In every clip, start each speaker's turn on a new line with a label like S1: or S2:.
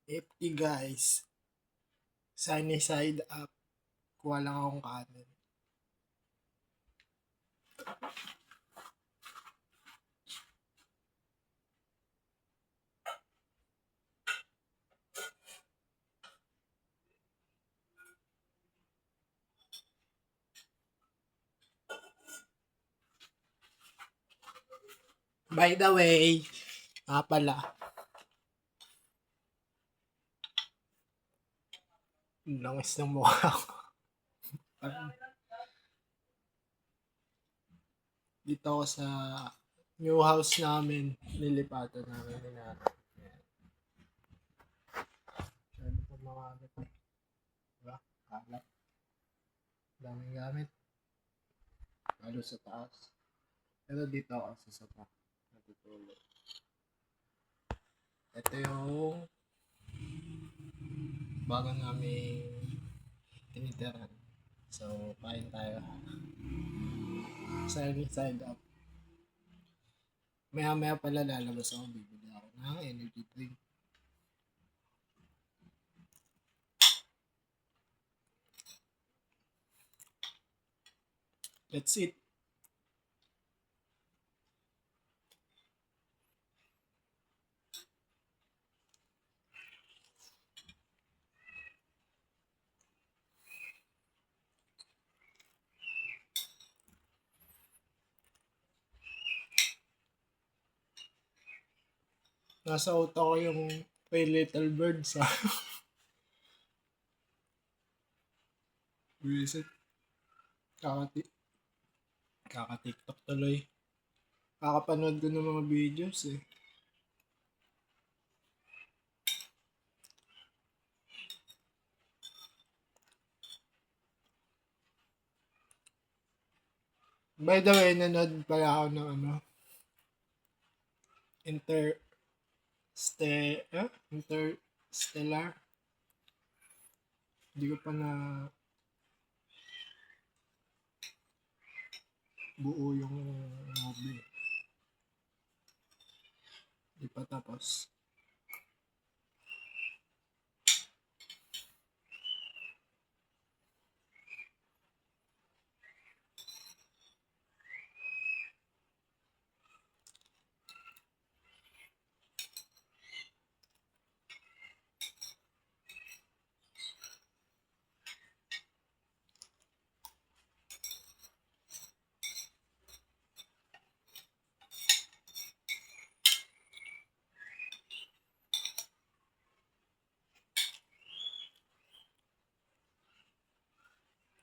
S1: FT guys, sunny side up. Kuha lang akong kanin. By the way, pala, langis ng mukha ko. Dito ako sa new house namin, nilipatan namin ni nanay. Masyado pa makagat eh. Diba? Kalat. Daming gamit. Lalo sa taas. Pero dito ako sa sopa. Natutulog. Ito yung bago namin tinitiran. So, kain tayo. Sunny side up. Maya pala lalabas ako, bibili ako ng energy drink. That's it. Nasa utak ko yung Three Little Birds ha. Visit. Kaka-TikTok tuloy. Kakapanood ko ng mga videos eh. By the way, nanood pala ako ng Interstellar. Hindi ko pa na buo yung movie. Hindi pa tapos.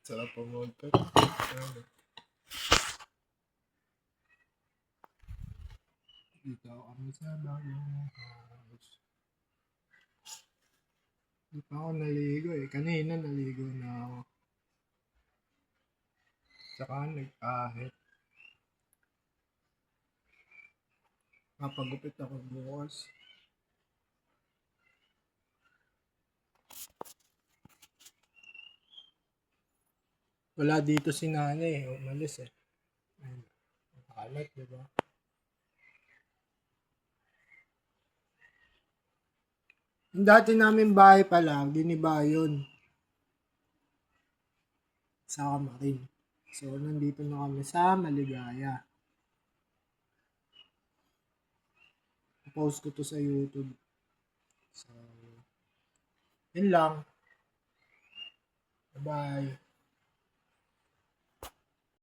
S1: Sarap po mag-pet. Dito kami sa bagong house. Hindi pa ako naligo eh. Kanina naligo na ako. Tsaka nag-ahit. Kapagupit ako bukas. Wala dito si nanay eh. Umalis eh. Nakalat, diba? Yung dati namin bahay pa lang, diniba yun. Sa Kamarin. So, nandito na kami sa Maligaya. Post ko to sa YouTube. So, yun lang. Bye-bye.